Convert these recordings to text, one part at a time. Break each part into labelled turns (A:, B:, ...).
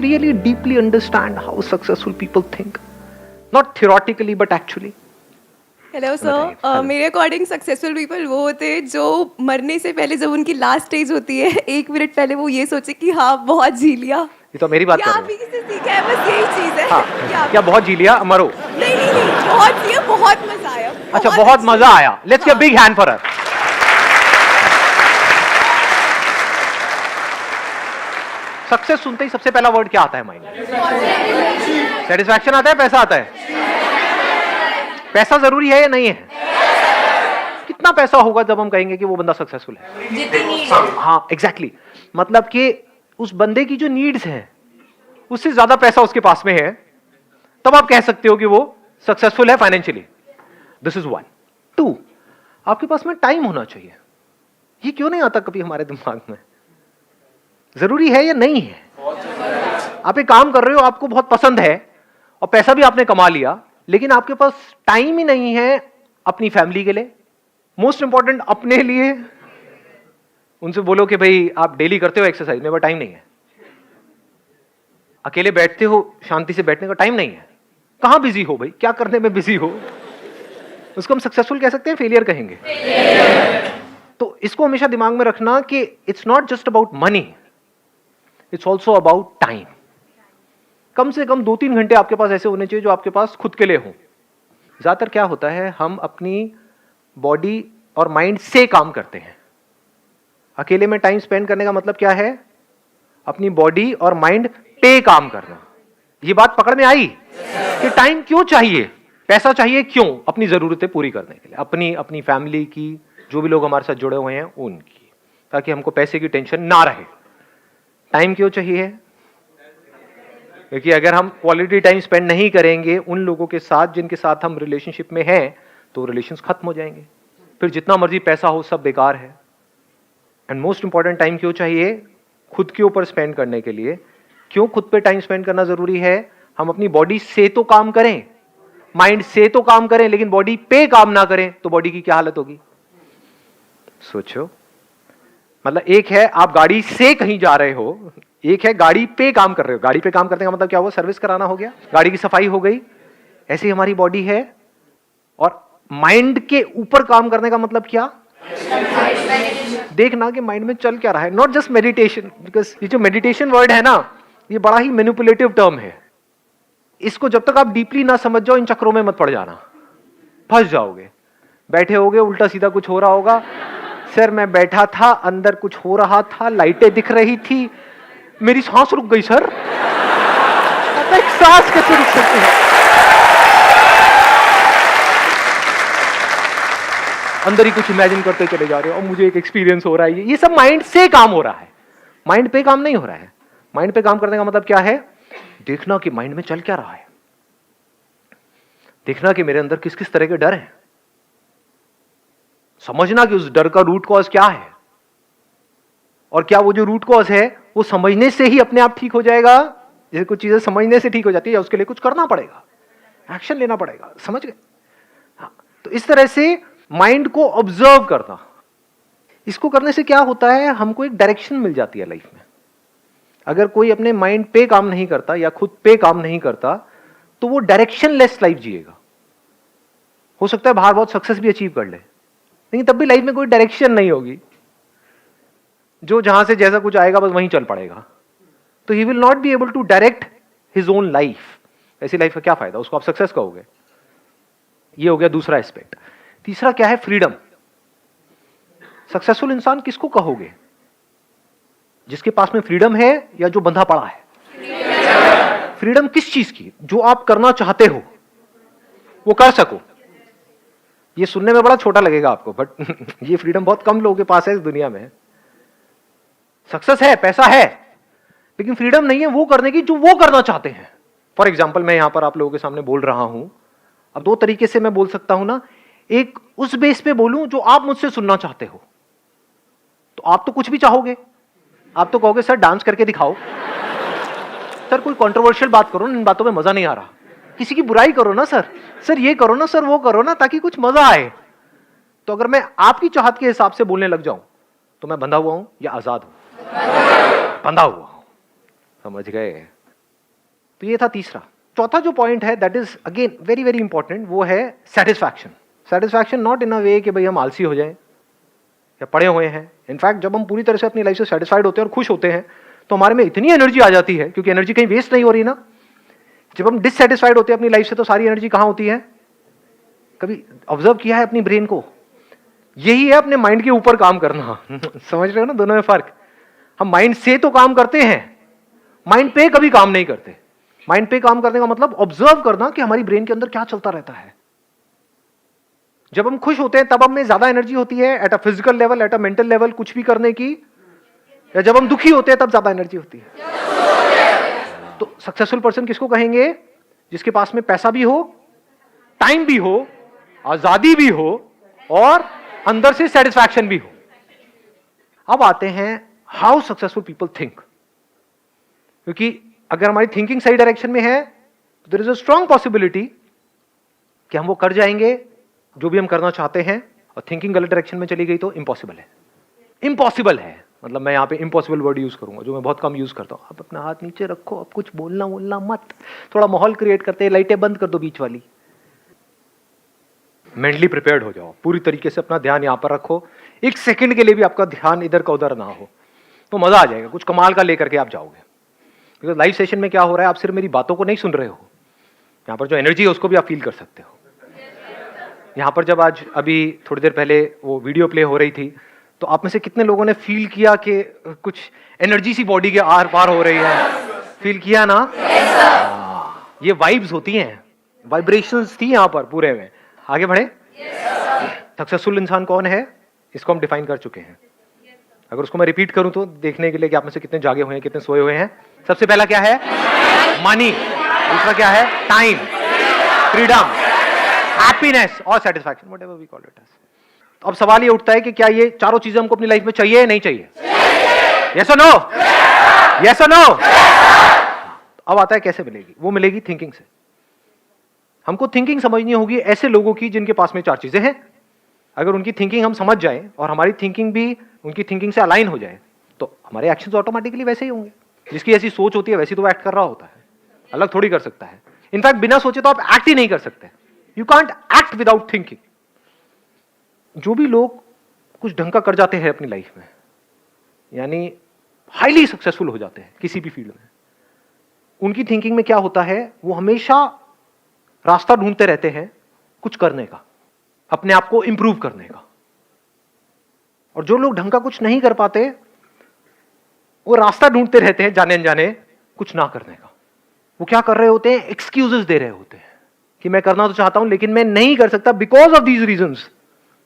A: we really deeply understand how successful people think? Not theoretically, but actually.
B: Hello sir, मेरे according successful people वो होते हैं जो मरने से पहले जब उनकी लास्ट स्टेज होती है 1 मिनट पहले वो ये सोचे कि हाँ बहुत जी लिया।
A: ये तो मेरी बात कर
B: क्या
A: रहे
B: आप ही किसी से सीखा है, बस यही चीज है।
A: हाँ, क्या बहुत जी लिया, मरो।
B: नहीं नहीं नहीं, बहुत जिया, बहुत मजा आया।
A: अच्छा, बहुत मजा आया। Let's give big hand for her. Success सुनते ही सबसे पहला वर्ड क्या आता है माइंड में? सेटिस्फैक्शन आता है, पैसा आता है? पैसा जरूरी है या नहीं है? कितना पैसा होगा जब हम कहेंगे कि वो बंदा सक्सेसफुल है? हाँ, एग्जैक्टली। मतलब कि उस बंदे की जो नीड्स हैं उससे ज्यादा पैसा उसके पास में है, तब आप कह सकते हो कि वो सक्सेसफुल है financially. This is one. Two, आपके पास में टाइम होना चाहिए। ये क्यों नहीं आता कभी हमारे दिमाग में? जरूरी है या नहीं है? आप एक काम कर रहे हो, आपको बहुत पसंद है और पैसा भी आपने कमा लिया, लेकिन आपके पास टाइम ही नहीं है अपनी फैमिली के लिए, मोस्ट इंपॉर्टेंट अपने लिए। उनसे बोलो कि भाई आप डेली करते हो एक्सरसाइज, मेरे पास टाइम नहीं है। अकेले बैठते हो, शांति से बैठने का टाइम नहीं है। कहां बिजी हो भाई, क्या करने में बिजी हो? उसको हम सक्सेसफुल कह सकते हैं, फेलियर कहेंगे? तो इसको हमेशा दिमाग में रखना कि it's not just about money, it's also about time. कम से कम 2-3 घंटे आपके पास ऐसे होने चाहिए जो आपके पास खुद के लिए हो। ज्यादातर क्या होता है, हम अपनी बॉडी और माइंड से काम करते हैं। अकेले में टाइम स्पेंड करने का मतलब क्या है? अपनी बॉडी और माइंड पे काम करना। ये बात पकड़ में आई कि टाइम क्यों चाहिए, पैसा चाहिए क्यों? अपनी जरूरतें पूरी करने के लिए, अपनी फैमिली की, जो भी लोग हमारे साथ जुड़े हुए हैं उनकी, ताकि हमको पैसे की टेंशन ना रहे। टाइम क्यों चाहिए? क्योंकि अगर हम क्वालिटी टाइम स्पेंड नहीं करेंगे उन लोगों के साथ जिनके साथ हम रिलेशनशिप में हैं, तो रिलेशंस खत्म हो जाएंगे, फिर जितना मर्जी पैसा हो सब बेकार है। एंड मोस्ट इंपॉर्टेंट, टाइम क्यों चाहिए? खुद के ऊपर स्पेंड करने के लिए। क्यों खुद पे टाइम स्पेंड करना जरूरी है? हम अपनी बॉडी से तो काम करें, माइंड से तो काम करें, लेकिन बॉडी पे काम ना करें तो बॉडी की क्या हालत होगी? सोचो। मतलब एक है आप गाड़ी से कहीं जा रहे हो, एक है गाड़ी पे काम कर रहे हो। गाड़ी पे काम करने का मतलब क्या हुआ? सर्विस कराना हो गया, गाड़ी की सफाई हो गई। ऐसी हमारी बॉडी है। और माइंड के ऊपर काम करने का मतलब क्या? देखना कि माइंड में चल क्या रहा है, नॉट जस्ट मेडिटेशन। बिकॉज ये जो मेडिटेशन वर्ड है ना, ये बड़ा ही मैनिपुलेटिव टर्म है। इसको जब तक आप डीपली ना समझ जाओ, इन चक्रों में मत पड़ जाना, फंस जाओगे। बैठे होगे, उल्टा सीधा कुछ हो रहा होगा। सर मैं बैठा था, अंदर कुछ हो रहा था, लाइटें दिख रही थी, मेरी सांस रुक गई। सर एक सांस कैसे रुक सकती है? अंदर ही कुछ इमेजिन करते चले जा रहे हो और मुझे एक एक्सपीरियंस हो रहा है। ये सब माइंड से काम हो रहा है, माइंड पे काम नहीं हो रहा है। माइंड पे काम करने का मतलब क्या है? देखना कि माइंड में चल क्या रहा है, देखना कि मेरे अंदर किस किस तरह के डर हैं, समझना कि उस डर का रूट कॉज क्या है, और क्या वो जो रूट कॉज है वो समझने से ही अपने आप ठीक हो जाएगा। जैसे कुछ चीजें समझने से ठीक हो जाती है, या उसके लिए कुछ करना पड़ेगा, एक्शन लेना पड़ेगा। समझ गए? हाँ। तो इस तरह से माइंड को ऑब्जर्व करना, इसको करने से क्या होता है, हमको एक डायरेक्शन मिल जाती है लाइफ में। अगर कोई अपने माइंड पे काम नहीं करता या खुद पे काम नहीं करता, तो वो डायरेक्शनलेस लाइफ जिएगा। हो सकता है बाहर बहुत सक्सेस भी अचीव कर ले, लेकिन तब भी लाइफ में कोई डायरेक्शन नहीं होगी। जो जहां से जैसा कुछ आएगा बस वहीं चल पड़ेगा, तो he will not be able to direct his own life. ऐसी लाइफ का क्या फायदा? उसको आप सक्सेस कहोगे? ये हो गया दूसरा एस्पेक्ट। तीसरा क्या है? फ्रीडम। सक्सेसफुल इंसान किसको कहोगे? जिसके पास में फ्रीडम है या जो बंधा पड़ा है? फ्रीडम किस चीज की? जो आप करना चाहते हो वो कर सको। ये सुनने में बड़ा छोटा लगेगा आपको, बट ये फ्रीडम बहुत कम लोगों के पास है इस दुनिया में। सक्सेस है, पैसा है, लेकिन फ्रीडम नहीं है वो करने की जो वो करना चाहते हैं। फॉर एग्जाम्पल, मैं यहां पर आप लोगों के सामने बोल रहा हूं, अब 2 तरीके से मैं बोल सकता हूं ना। एक उस बेस पे बोलूं जो आप मुझसे सुनना चाहते हो, तो आप तो कुछ भी चाहोगे। आप तो कहोगे सर डांस करके दिखाओ, सर कोई कंट्रोवर्शियल बात करो, इन बातों में मजा नहीं आ रहा, किसी की बुराई करो ना सर ये करो ना सर, वो करो ना, ताकि कुछ मजा आए। तो अगर मैं आपकी चाहत के हिसाब से बोलने लग जाऊं तो मैं बंधा हुआ हूं या आजाद हूं? बंधा हुआ हूं। समझ गए? तो ये था तीसरा। चौथा जो पॉइंट है that is again very very important, वो है सेटिस्फैक्शन। सेटिस्फैक्शन नॉट इन अ वे कि भाई हम आलसी हो जाएं या पड़े हुए हैं। इनफैक्ट जब हम पूरी तरह से अपनी लाइफ से सेटिस्फाइड होते हैं और खुश होते हैं तो हमारे में इतनी एनर्जी आ जाती है, क्योंकि एनर्जी कहीं वेस्ट नहीं हो रही ना। जब हम डिससेटिस्फाइड होते हैं अपनी लाइफ से तो सारी एनर्जी कहाँ होती है? कभी ऑब्जर्व किया है अपनी ब्रेन को? यही है अपने माइंड के ऊपर काम करना। समझ रहे हो ना दोनों में फर्क? हम माइंड से तो काम करते हैं, माइंड पे कभी काम नहीं करते। माइंड पे काम करने का मतलब ऑब्जर्व करना कि हमारी ब्रेन के अंदर क्या चलता रहता है। जब हम खुश होते हैं तब हमें ज्यादा एनर्जी होती है at a physical level, at a mental level, कुछ भी करने की, या जब हम दुखी होते हैं तब ज्यादा एनर्जी होती है? तो सक्सेसफुल पर्सन किसको कहेंगे? जिसके पास में पैसा भी हो, टाइम भी हो, आजादी भी हो और अंदर से सेटिस्फैक्शन भी हो। अब आते हैं हाउ सक्सेसफुल पीपल थिंक, क्योंकि अगर हमारी थिंकिंग सही डायरेक्शन में है तो there is a strong possibility कि हम वो कर जाएंगे जो भी हम करना चाहते हैं, और थिंकिंग गलत डायरेक्शन में चली गई तो इम्पॉसिबल है। इम्पॉसिबल है मतलब मैं यहां पे इम्पॉसिबल वर्ड यूज करूंगा जो मैं बहुत कम यूज करता हूं। आप अपना हाथ नीचे रखो, अब कुछ बोलना मत, थोड़ा माहौल क्रिएट करते हैं, लाइटें बंद कर दो बीच वाली, मेंटली प्रिपेयर्ड हो जाओ, पूरी तरीके से अपना ध्यान यहां पर रखो। एक सेकंड के लिए भी आपका ध्यान इधर का उधर ना हो, तो मजा आ जाएगा, कुछ कमाल का लेकर के आप जाओगे। बिकॉज लाइव सेशन में क्या हो रहा है, आप सिर्फ मेरी बातों को नहीं सुन रहे हो, यहाँ पर जो एनर्जी है उसको भी आप फील कर सकते हो। यहाँ पर जब आज अभी थोड़ी देर पहले वो वीडियो प्ले हो रही थी, तो आप में से कितने लोगों ने फील किया कि कुछ एनर्जी सी बॉडी के आर पार हो रही है? फील किया ना? ये वाइब्स होती हैं, वाइब्रेशंस थी यहाँ पर पूरे में। आगे बढ़े। सक्सेसफुल इंसान कौन है इसको हम डिफाइन कर चुके हैं। अगर उसको मैं रिपीट करूं तो देखने के लिए कि आप में से कितने जागे हुए हैं, कितने सोए हुए हैं। सबसे पहला क्या है? मनी। दूसरा क्या है? टाइम, फ्रीडम, हैप्पीनेस और satisfaction, whatever we call it as. तो अब सवाल ये उठता है कि क्या ये चारों चीजें हमको अपनी लाइफ में चाहिए या नहीं चाहिए? यस और नो? यस और नो? अब आता है कैसे मिलेगी? वो मिलेगी थिंकिंग से। हमको थिंकिंग समझनी होगी ऐसे लोगों की जिनके पास में चार चीजें हैं। अगर उनकी थिंकिंग हम समझ जाएं और हमारी थिंकिंग भी उनकी थिंकिंग से अलाइन हो जाए तो हमारे एक्शंस ऑटोमेटिकली वैसे ही होंगे। जिसकी ऐसी सोच होती है वैसी तो वो एक्ट कर रहा होता है, अलग थोड़ी कर सकता है। इनफैक्ट बिना सोचे तो आप एक्ट ही नहीं कर सकते। You can't act without thinking. जो भी लोग कुछ ढंग का कर जाते हैं अपनी लाइफ में, यानी हाईली सक्सेसफुल हो जाते हैं किसी भी फील्ड में, उनकी थिंकिंग में क्या होता है? वो हमेशा रास्ता ढूंढते रहते हैं कुछ करने का, अपने आप को इंप्रूव करने का। और जो लोग ढंग का कुछ नहीं कर पाते वो रास्ता ढूंढते रहते हैं जाने अनजाने कुछ ना करने का। वो क्या कर रहे होते हैं? एक्सक्यूजेस दे रहे होते हैं कि मैं करना तो चाहता हूं लेकिन मैं नहीं कर सकता बिकॉज ऑफ दीज रीजंस।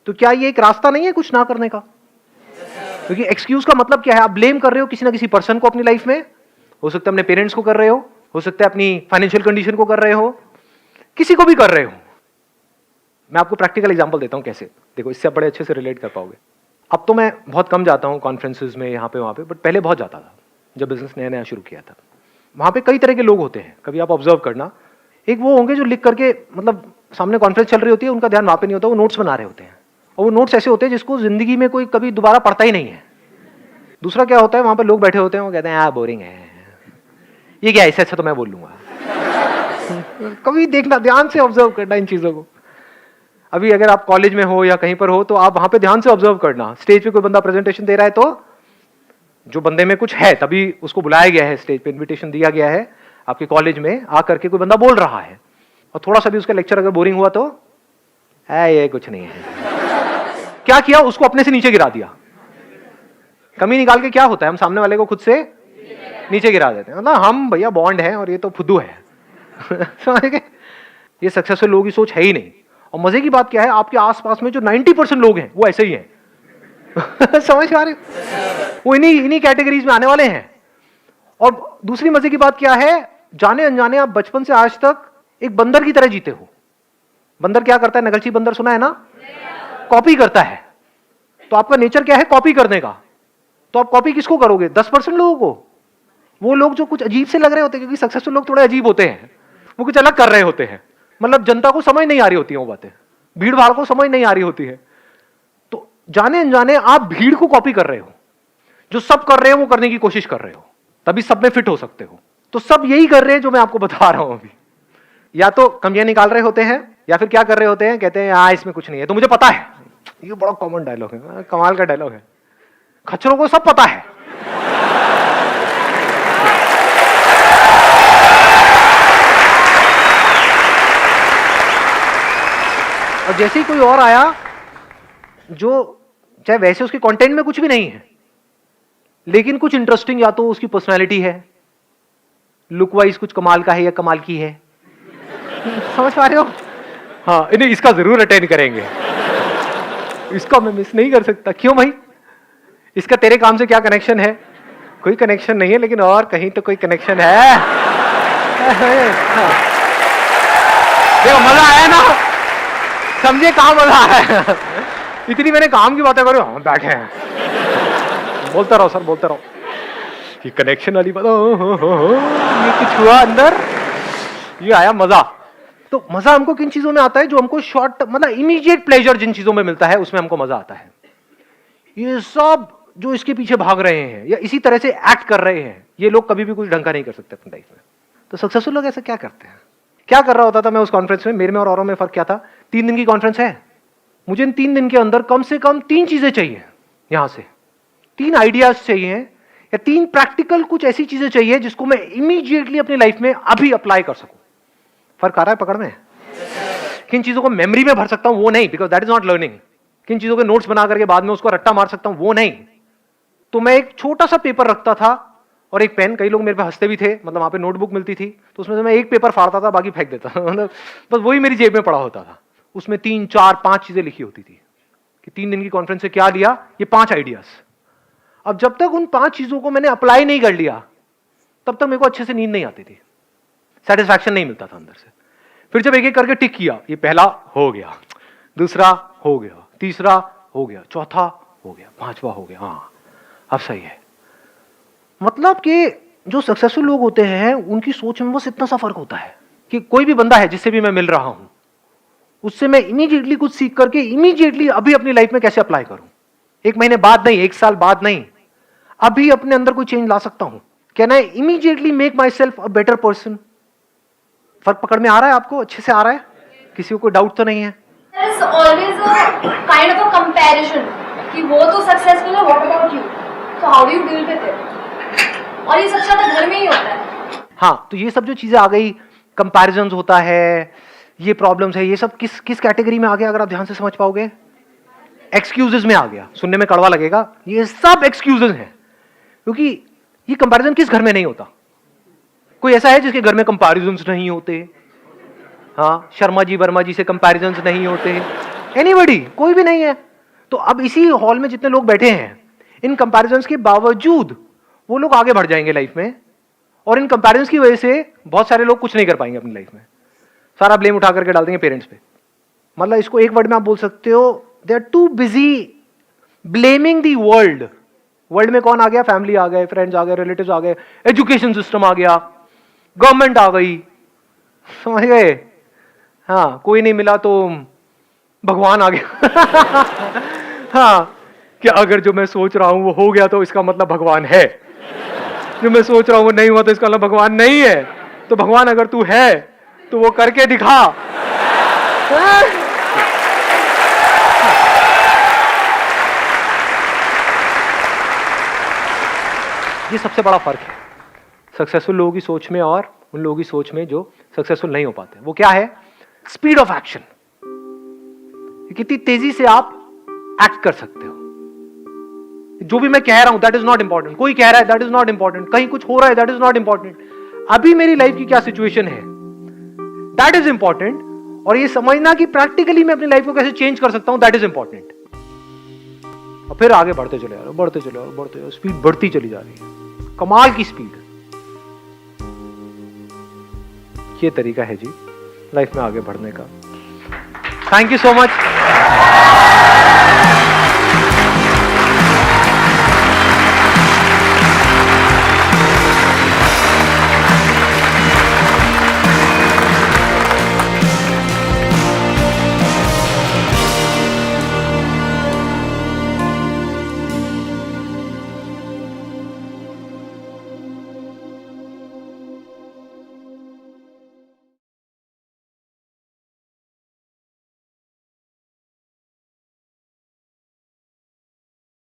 A: तो क्या ये एक रास्ता नहीं है कुछ ना करने का? क्योंकि एक्सक्यूज का मतलब क्या है? आप ब्लेम कर रहे हो किसी ना किसी पर्सन को अपनी लाइफ में। हो सकता है अपने पेरेंट्स को कर रहे हो सकता है अपनी फाइनेंशियल कंडीशन को कर रहे हो, किसी को भी कर रहे हो। मैं आपको प्रैक्टिकल एग्जांपल देता हूं कैसे, देखो इससे आप बड़े अच्छे से रिलेट कर पाओगे। अब तो मैं बहुत कम जाता हूं कॉन्फ्रेंसेस में, यहाँ पे वहाँ पे, बट पहले बहुत जाता था जब बिजनेस नया नया शुरू किया था। वहाँ पे कई तरह के लोग होते हैं, कभी आप ऑब्जर्व करना। एक वो होंगे जो लिख करके, मतलब सामने कॉन्फ्रेंस चल रही होती है, उनका ध्यान वहाँ पे नहीं होता, वो नोट्स बना रहे होते हैं, और वो नोट्स ऐसे होते हैं जिसको जिंदगी में कोई कभी दोबारा पढ़ता ही नहीं है। दूसरा क्या होता है, वहाँ पर लोग बैठे होते हैं, वो कहते हैं बोरिंग है, ये क्या ऐसे अच्छा तो मैं बोल लूंगा। कभी देखना, ध्यान से ऑब्जर्व करना इन चीजों को। अभी अगर आप कॉलेज में हो या कहीं पर हो तो आप वहां पे ध्यान से ऑब्जर्व करना। स्टेज पे कोई बंदा प्रेजेंटेशन दे रहा है तो जो बंदे में कुछ है तभी उसको बुलाया गया है, स्टेज पे इनविटेशन दिया गया है आपके कॉलेज में, आ करके कोई बंदा बोल रहा है और थोड़ा सा भी उसका लेक्चर अगर बोरिंग हुआ तो ये कुछ नहीं है। क्या किया? उसको अपने से नीचे गिरा दिया। कमी निकाल के क्या होता है? हम सामने वाले को खुद से नीचे गिरा देते हैं। मतलब हम भैया बॉन्ड है और ये तो फुद्दू है। समझ गए? ये सक्सेसफुल लोगों की सोच है ही नहीं। और मजे की बात क्या है, आपके आसपास में जो 90% लोग हैं वो ऐसे ही हैं। समझ पा रहे हो? वो इन्हीं कैटेगरीज में आने वाले हैं। और दूसरी मजे की बात क्या है, जाने अनजाने आप बचपन से आज तक एक बंदर की तरह जीते हो। बंदर क्या करता है? नकलची बंदर सुना है ना? कॉपी करता है। तो आपका नेचर क्या है? कॉपी करने का। तो आप कॉपी किसको करोगे? 10% लोगों को। वो लोग जो कुछ अजीब से लग रहे होते हैं, क्योंकि सक्सेसफुल लोग थोड़े अजीब होते हैं, वो कुछ अलग कर रहे होते हैं। मतलब जनता को समझ नहीं आ रही होती है वो बातें, भीड़ भाड़ को समझ नहीं आ रही होती है। तो जाने अनजाने आप भीड़ को कॉपी कर रहे हो। जो सब कर रहे हो वो करने की कोशिश कर रहे हो, तभी सब में फिट हो सकते हो। तो सब यही कर रहे हैं जो मैं आपको बता रहा हूं अभी। या तो कमियां निकाल रहे होते हैं, या फिर क्या कर रहे होते हैं, कहते हैं हाँ इसमें कुछ नहीं है। तो मुझे पता है, ये बड़ा कॉमन डायलॉग है, कमाल का डायलॉग है, खच्चरों को सब पता है। और जैसे ही कोई और आया जो चाहे वैसे उसके कंटेंट में कुछ भी नहीं है, लेकिन कुछ इंटरेस्टिंग, या तो उसकी पर्सनालिटी है, लुक वाइज कुछ कमाल का है या कमाल की है, समझ पा रहे हो? हाँ, इन्हें इसका जरूर अटेंड करेंगे, इसका मैं मिस नहीं कर सकता। क्यों भाई, इसका तेरे काम से क्या कनेक्शन है? कोई कनेक्शन नहीं है, लेकिन और कहीं तो कोई कनेक्शन है। देखो मजा आया ना, समझे कहां मजा आया? इतनी मैंने काम की बातें करो, हम बैठे हैं, बोलता रहो सर, बोलता रहो। ये कनेक्शन वाली बात, ये कुछ हुआ अंदर, ये आया मजा। तो मजा हमको किन चीजों में आता है? जो हमको शॉर्ट, मतलब इमीडिएट प्लेजर जिन चीजों में मिलता है, उसमें हमको मजा आता है। ये सब जो इसके पीछे भाग रहे हैं या इसी तरह से एक्ट कर रहे हैं, ये लोग कभी भी कुछ ढंग का नहीं कर सकते अपनी लाइफ में। तो सक्सेसफुल लोग ऐसा क्या करते हैं? क्या कर रहा होता था मैं उस कॉन्फ्रेंस में? मेरे में और औरों में फर्क क्या था? 3 दिन की कॉन्फ्रेंस है, मुझे इन 3 दिन के अंदर कम से कम 3 चीजें चाहिए। यहां से 3 आइडियाज चाहिए, या 3 प्रैक्टिकल कुछ ऐसी चीजें चाहिए जिसको मैं इमीडिएटली अपनी लाइफ में अभी अप्लाई कर सकूं। फर्क आ रहा है पकड़ में? किन चीजों को मेमोरी में भर सकता हूं वो नहीं, because that is not learning. किन चीजों के नोट्स बना करके बाद में उसको रट्टा मार सकता हूं वो नहीं। तो मैं एक छोटा सा पेपर रखता था और एक पेन, कई लोग मेरे पे हंसते भी थे, मतलब वहां पे नोटबुक मिलती थी, तो उसमें से मैं एक पेपर फाड़ता था, बाकी फेंक देता था। मतलब बस वही मेरी जेब में पड़ा होता था। उसमें 3, 4, 5 चीजें लिखी होती थी कि 3 दिन की कॉन्फ्रेंस से क्या लिया, ये 5 आइडियाज। अब जब तक उन 5 चीजों को मैंने अप्लाई नहीं कर लिया, तब तक मेरे को अच्छे से नींद नहीं आती थी, सेटिस्फैक्शन नहीं मिलता था अंदर से। फिर जब एक एक करके टिक किया, ये पहला हो गया, दूसरा हो गया, तीसरा हो गया, चौथा हो गया, 5वां हो गया, हाँ अब सही है। मतलब कि जो सक्सेसफुल लोग होते हैं उनकी सोच में बस इतना सा फर्क होता है कि कोई भी बंदा है जिससे भी मैं मिल रहा हूं, उससे मैं इमीडिएटली कुछ सीख करके इमीडिएटली अभी अपनी लाइफ में कैसे अप्लाई करूं। 1 महीने बाद नहीं, 1 साल बाद नहीं, अभी अपने अंदर कोई चेंज ला सकता हूं। Can I immediately make my self a better person? फर्क पकड़ में आ रहा है आपको? अच्छे से आ रहा है? किसी को कोई डाउट तो नहीं है?
C: There is always a kind of a comparison कि वो तो सक्सेसफुल है, what about you? So how do you deal with it? और ये सबसे ज्यादा घर में ही होता है।
A: हाँ, तो ये सब जो चीजें आ गई, कंपैरिजंस होता है, ये प्रॉब्लम्स है, ये सब किस कैटेगरी में आ गया? अगर आप ध्यान से समझ पाओगे, एक्सक्यूजेस में आ गया। सुनने में कड़वा लगेगा, ये सब एक्सक्यूजेस हैं, क्योंकि ये कंपैरिजन किस घर में नहीं होता? कोई ऐसा है जिसके घर में कंपैरिजंस नहीं होते? हाँ, शर्मा जी वर्मा जी से कंपैरिजंस नहीं होते? एनीबॉडी? कोई भी नहीं है। तो अब इसी हॉल में जितने लोग बैठे हैं, इन कंपैरिजंस के बावजूद वो लोग आगे बढ़ जाएंगे लाइफ में, और इन कंपैरिजंस की वजह से बहुत सारे लोग कुछ नहीं कर पाएंगे अपनी लाइफ में। सारा ब्लेम उठा करके डाल देंगे पेरेंट्स पे। मतलब इसको एक वर्ड में आप बोल सकते हो, they are too busy blaming the world. World में कौन आ गया? फैमिली आ गए, फ्रेंड्स आ गए, रिलेटिव्स आ गए, एजुकेशन सिस्टम आ गया, गवर्नमेंट आ गई, समझ गए? हाँ, कोई नहीं मिला तो भगवान आ गया। हाँ, कि अगर जो मैं सोच रहा हूं वो हो गया तो इसका मतलब भगवान है, जो मैं सोच रहा हूं वो नहीं हुआ तो इसका मतलब भगवान नहीं है। तो भगवान अगर तू है तो वो करके दिखा। ये सबसे बड़ा फर्क है सक्सेसफुल लोगों की सोच में और उन लोगों की सोच में जो सक्सेसफुल नहीं हो पाते। वो क्या है? Speed of action. कितनी तेजी से आप एक्ट कर सकते हो। जो भी मैं कह रहा हूं दैट इज नॉट इंपॉर्टेंट, कोई कह रहा है दैट इज नॉट इंपॉर्टेंट, कहीं कुछ हो रहा है दैट इज नॉट इंपॉर्टेंट। अभी मेरी लाइफ की क्या सिचुएशन है दैट इज इंपॉर्टेंट, और ये समझना कि प्रैक्टिकली मैं अपनी लाइफ को कैसे चेंज कर सकता हूं दैट इज इंपॉर्टेंट। और फिर आगे बढ़ते चले जा रहे हो, बढ़ते चले जा बढ़ते जाओ, स्पीड बढ़ती चली जा रही है, कमाल की स्पीड। ये तरीका है जी लाइफ में आगे बढ़ने का। Thank you so much.